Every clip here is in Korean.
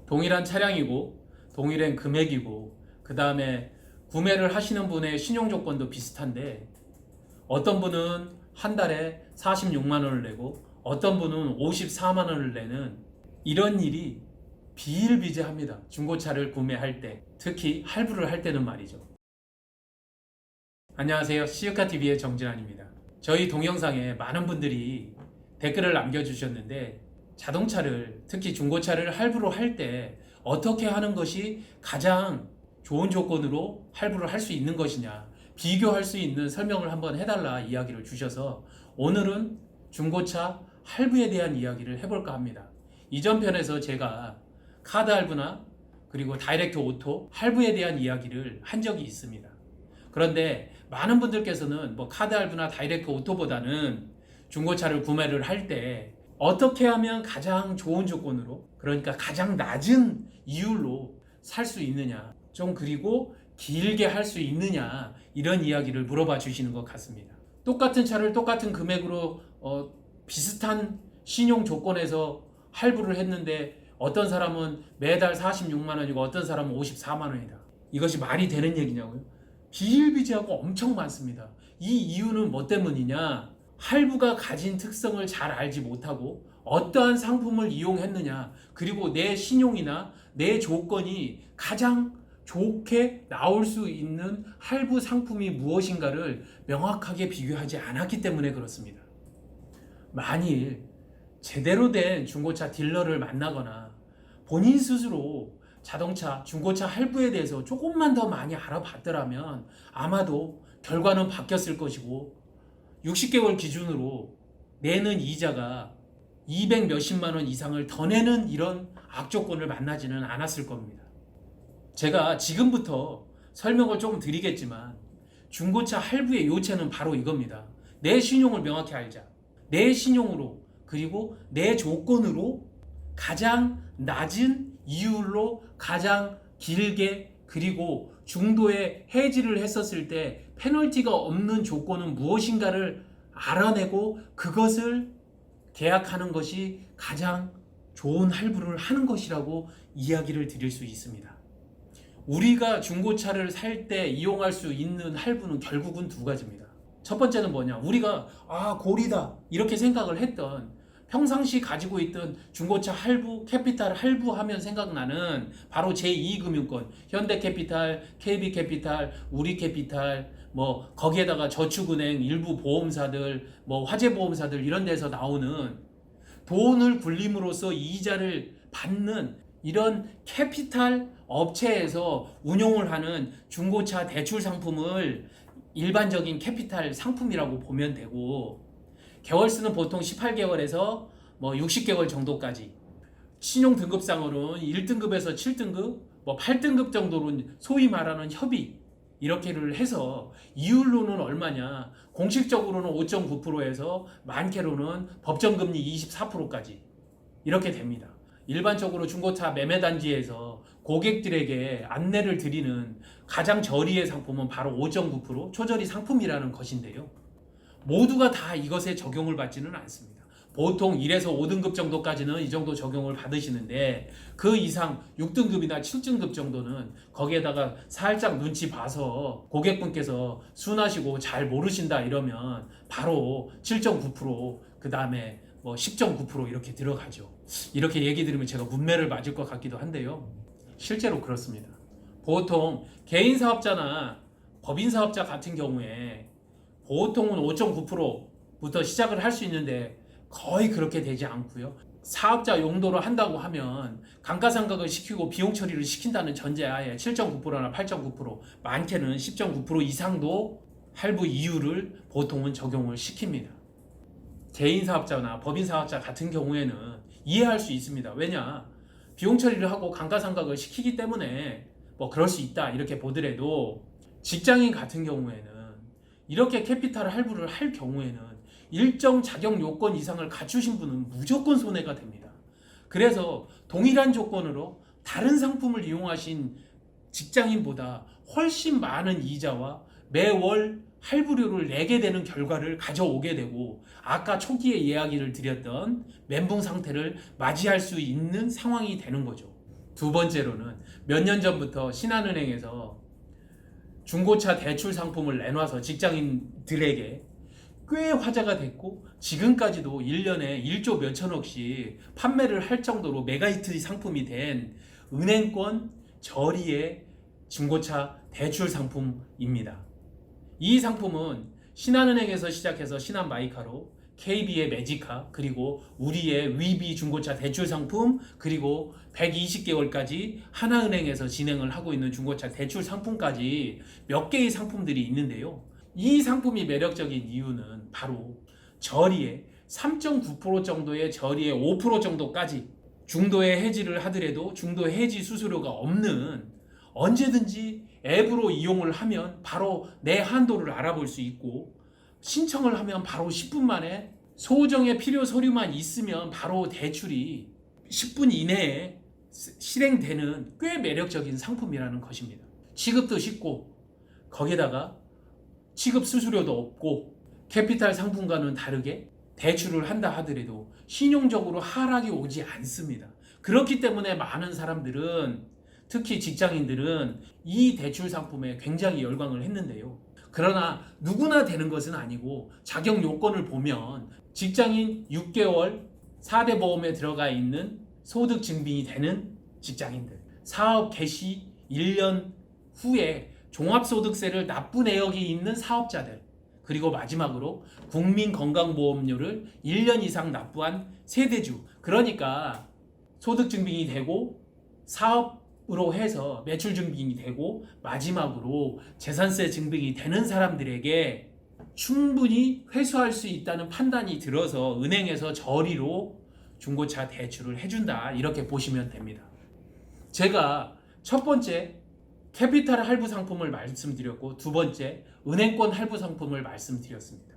동일한 차량이고 동일한 금액이고 그 다음에 구매를 하시는 분의 신용 조건도 비슷한데 어떤 분은 한 달에 46만 원을 내고 어떤 분은 54만 원을 내는 이런 일이 비일비재합니다. 중고차를 구매할 때, 특히 할부를 할 때는 말이죠. 안녕하세요. 시우카TV의 정진환입니다. 저희 동영상에 많은 분들이 댓글을 남겨주셨는데 자동차를, 특히 중고차를 할부로 할 때 어떻게 하는 것이 가장 좋은 조건으로 할부를 할 수 있는 것이냐, 비교할 수 있는 설명을 한번 해달라 이야기를 주셔서 오늘은 중고차 할부에 대한 이야기를 해볼까 합니다. 이전 편에서 제가 카드 할부나 그리고 다이렉트 오토 할부에 대한 이야기를 한 적이 있습니다. 그런데 많은 분들께서는 뭐 카드 할부나 다이렉트 오토보다는 중고차를 구매를 할 때 어떻게 하면 가장 좋은 조건으로, 그러니까 가장 낮은 이율로 살 수 있느냐, 좀 그리고 길게 할 수 있느냐, 이런 이야기를 물어봐 주시는 것 같습니다. 똑같은 차를 똑같은 금액으로 비슷한 신용 조건에서 할부를 했는데 어떤 사람은 매달 46만 원이고 어떤 사람은 54만 원이다. 이것이 말이 되는 얘기냐고요? 비일비재하고 엄청 많습니다. 이 이유는 뭐 때문이냐? 할부가 가진 특성을 잘 알지 못하고 어떠한 상품을 이용했느냐, 그리고 내 신용이나 내 조건이 가장 좋게 나올 수 있는 할부 상품이 무엇인가를 명확하게 비교하지 않았기 때문에 그렇습니다. 만일 제대로 된 중고차 딜러를 만나거나 본인 스스로 자동차, 중고차 할부에 대해서 조금만 더 많이 알아봤더라면 아마도 결과는 바뀌었을 것이고 60개월 기준으로 내는 이자가 200 몇십만 원 이상을 더 내는 이런 악조건을 만나지는 않았을 겁니다. 제가 지금부터 설명을 조금 드리겠지만 중고차 할부의 요체는 바로 이겁니다. 내 신용을 명확히 알자. 내 신용으로 그리고 내 조건으로 가장 낮은 이율로 가장 길게 그리고 중도에 해지를 했었을 때 페널티가 없는 조건은 무엇인가를 알아내고 그것을 계약하는 것이 가장 좋은 할부를 하는 것이라고 이야기를 드릴 수 있습니다. 우리가 중고차를 살 때 이용할 수 있는 할부는 결국은 두 가지입니다. 첫 번째는 뭐냐? 우리가 고리다 이렇게 생각을 했던, 평상시 가지고 있던 중고차 할부, 캐피탈 할부 하면 생각나는 바로 제2금융권, 현대캐피탈, KB캐피탈, 우리캐피탈, 뭐 거기에다가 저축은행, 일부 보험사들, 뭐 화재보험사들 이런 데서 나오는 돈을 굴림으로써 이자를 받는 이런 캐피탈 업체에서 운용을 하는 중고차 대출 상품을 일반적인 캐피탈 상품이라고 보면 되고, 개월수는 보통 18개월에서 뭐 60개월 정도까지, 신용 등급상으로는 1등급에서 7등급, 뭐 8등급 정도는 소위 말하는 협의, 이렇게를 해서 이율로는 얼마냐? 공식적으로는 5.9%에서 많게로는 법정금리 24%까지 이렇게 됩니다. 일반적으로 중고차 매매단지에서 고객들에게 안내를 드리는 가장 저리의 상품은 바로 5.9% 초저리 상품이라는 것인데요. 모두가 다 이것에 적용을 받지는 않습니다. 보통 1에서 5등급 정도까지는 이 정도 적용을 받으시는데 그 이상 6등급이나 7등급 정도는 거기에다가 살짝 눈치 봐서 고객분께서 순하시고 잘 모르신다 이러면 바로 7.9%, 그 다음에 뭐 10.9% 이렇게 들어가죠. 이렇게 얘기 들으면 제가 문매를 맞을 것 같기도 한데요. 실제로 그렇습니다. 보통 개인 사업자나 법인 사업자 같은 경우에 보통은 5.9%부터 시작을 할 수 있는데 거의 그렇게 되지 않고요. 사업자 용도로 한다고 하면 감가상각을 시키고 비용 처리를 시킨다는 전제하에 7.9%나 8.9%, 많게는 10.9% 이상도 할부 이율을 보통은 적용을 시킵니다. 개인 사업자나 법인 사업자 같은 경우에는 이해할 수 있습니다. 왜냐? 비용 처리를 하고 감가상각을 시키기 때문에 뭐 그럴 수 있다 이렇게 보더라도, 직장인 같은 경우에는 이렇게 캐피탈 할부를 할 경우에는 일정 자격 요건 이상을 갖추신 분은 무조건 손해가 됩니다. 그래서 동일한 조건으로 다른 상품을 이용하신 직장인보다 훨씬 많은 이자와 매월 할부료를 내게 되는 결과를 가져오게 되고, 아까 초기에 이야기를 드렸던 멘붕 상태를 맞이할 수 있는 상황이 되는 거죠. 두 번째로는 몇 년 전부터 신한은행에서 중고차 대출 상품을 내놔서 직장인들에게 꽤 화제가 됐고 지금까지도 1년에 1조 몇천억씩 판매를 할 정도로 메가히트 상품이 된 은행권 저리의 중고차 대출 상품입니다. 이 상품은 신한은행에서 시작해서 신한마이카로, KB의 매지카, 그리고 우리의 위비 중고차 대출 상품, 그리고 120개월까지 하나은행에서 진행을 하고 있는 중고차 대출 상품까지 몇 개의 상품들이 있는데요. 이 상품이 매력적인 이유는 바로 저리에 3.9% 정도의 저리에 5% 정도까지 중도에 해지를 하더라도 중도 해지 수수료가 없는, 언제든지 앱으로 이용을 하면 바로 내 한도를 알아볼 수 있고 신청을 하면 바로 10분 만에 소정의 필요 서류만 있으면 바로 대출이 10분 이내에 실행되는 꽤 매력적인 상품이라는 것입니다. 취급도 쉽고 거기다가 취급 수수료도 없고 캐피탈 상품과는 다르게 대출을 한다 하더라도 신용적으로 하락이 오지 않습니다. 그렇기 때문에 많은 사람들은, 특히 직장인들은 이 대출 상품에 굉장히 열광을 했는데요. 그러나 누구나 되는 것은 아니고 자격 요건을 보면 직장인 6개월 4대 보험에 들어가 있는 소득 증빙이 되는 직장인들, 사업 개시 1년 후에 종합소득세를 납부 내역이 있는 사업자들, 그리고 마지막으로 국민건강보험료를 1년 이상 납부한 세대주, 그러니까 소득 증빙이 되고 사업으로 해서 매출 증빙이 되고 마지막으로 재산세 증빙이 되는 사람들에게 충분히 회수할 수 있다는 판단이 들어서 은행에서 저리로 중고차 대출을 해준다, 이렇게 보시면 됩니다. 제가 첫 번째 캐피탈 할부 상품을 말씀드렸고 두 번째 은행권 할부 상품을 말씀드렸습니다.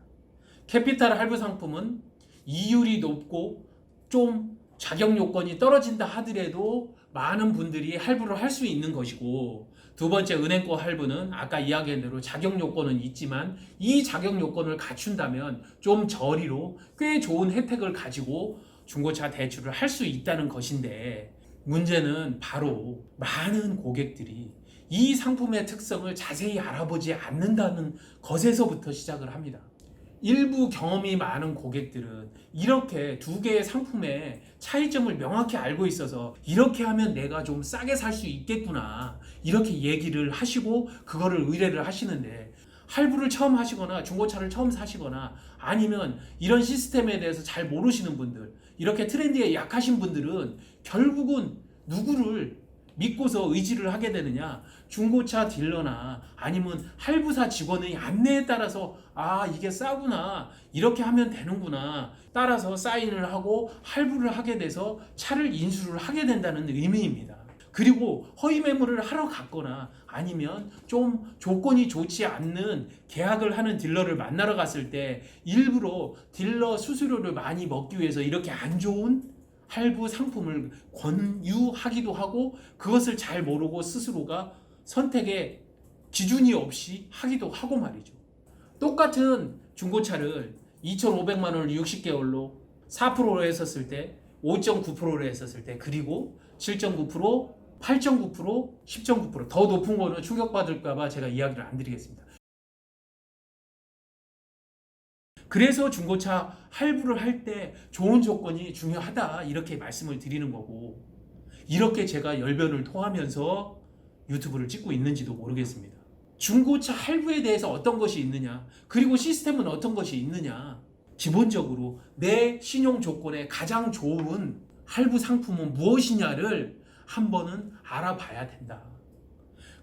캐피탈 할부 상품은 이율이 높고 좀 자격 요건이 떨어진다 하더라도 많은 분들이 할부를 할 수 있는 것이고, 두 번째 은행권 할부는 아까 이야기한 대로 자격 요건은 있지만 이 자격 요건을 갖춘다면 좀 저리로 꽤 좋은 혜택을 가지고 중고차 대출을 할 수 있다는 것인데, 문제는 바로 많은 고객들이 이 상품의 특성을 자세히 알아보지 않는다는 것에서부터 시작을 합니다. 일부 경험이 많은 고객들은 이렇게 두 개의 상품의 차이점을 명확히 알고 있어서 이렇게 하면 내가 좀 싸게 살 수 있겠구나, 이렇게 얘기를 하시고 그거를 의뢰를 하시는데, 할부를 처음 하시거나 중고차를 처음 사시거나 아니면 이런 시스템에 대해서 잘 모르시는 분들, 이렇게 트렌드에 약하신 분들은 결국은 누구를 믿고서 의지를 하게 되느냐, 중고차 딜러나 아니면 할부사 직원의 안내에 따라서 이게 싸구나, 이렇게 하면 되는구나, 따라서 사인을 하고 할부를 하게 돼서 차를 인수를 하게 된다는 의미입니다. 그리고 허위 매물을 하러 갔거나 아니면 좀 조건이 좋지 않는 계약을 하는 딜러를 만나러 갔을 때 일부러 딜러 수수료를 많이 먹기 위해서 이렇게 안 좋은 할부 상품을 권유하기도 하고, 그것을 잘 모르고 스스로가 선택에 기준이 없이 하기도 하고 말이죠. 똑같은 중고차를 2,500만 원을 60개월로 4%로 했었을 때, 5.9%로 했었을 때, 그리고 7.9%, 8.9%, 10.9%, 더 높은 거는 충격받을까봐 제가 이야기를 안 드리겠습니다. 그래서 중고차 할부를 할 때 좋은 조건이 중요하다, 이렇게 말씀을 드리는 거고, 이렇게 제가 열변을 토하면서 유튜브를 찍고 있는지도 모르겠습니다. 중고차 할부에 대해서 어떤 것이 있느냐, 그리고 시스템은 어떤 것이 있느냐, 기본적으로 내 신용 조건에 가장 좋은 할부 상품은 무엇이냐를 한 번은 알아봐야 된다.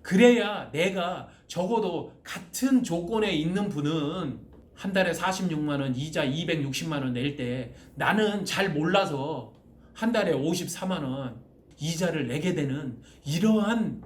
그래야 내가 적어도 같은 조건에 있는 분은 한 달에 46만 원 이자 260만 원 낼 때 나는 잘 몰라서 한 달에 54만 원 이자를 내게 되는 이러한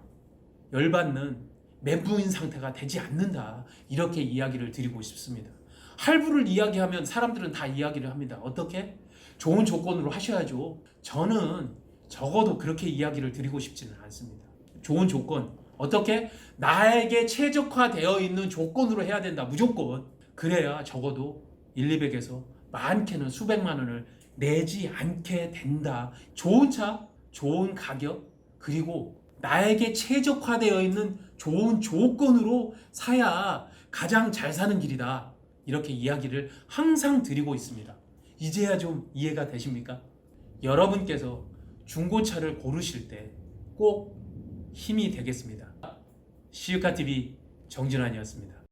열받는 멘붕인 상태가 되지 않는다, 이렇게 이야기를 드리고 싶습니다. 할부를 이야기하면 사람들은 다 이야기를 합니다. 어떻게? 좋은 조건으로 하셔야죠. 저는 적어도 그렇게 이야기를 드리고 싶지는 않습니다. 좋은 조건, 어떻게? 나에게 최적화되어 있는 조건으로 해야 된다, 무조건. 그래야 적어도 1, 200에서 많게는 수백만 원을 내지 않게 된다. 좋은 차, 좋은 가격, 그리고 나에게 최적화되어 있는 좋은 조건으로 사야 가장 잘 사는 길이다. 이렇게 이야기를 항상 드리고 있습니다. 이제야 좀 이해가 되십니까? 여러분께서 중고차를 고르실 때 꼭 힘이 되겠습니다. 시유카TV 정진환이었습니다.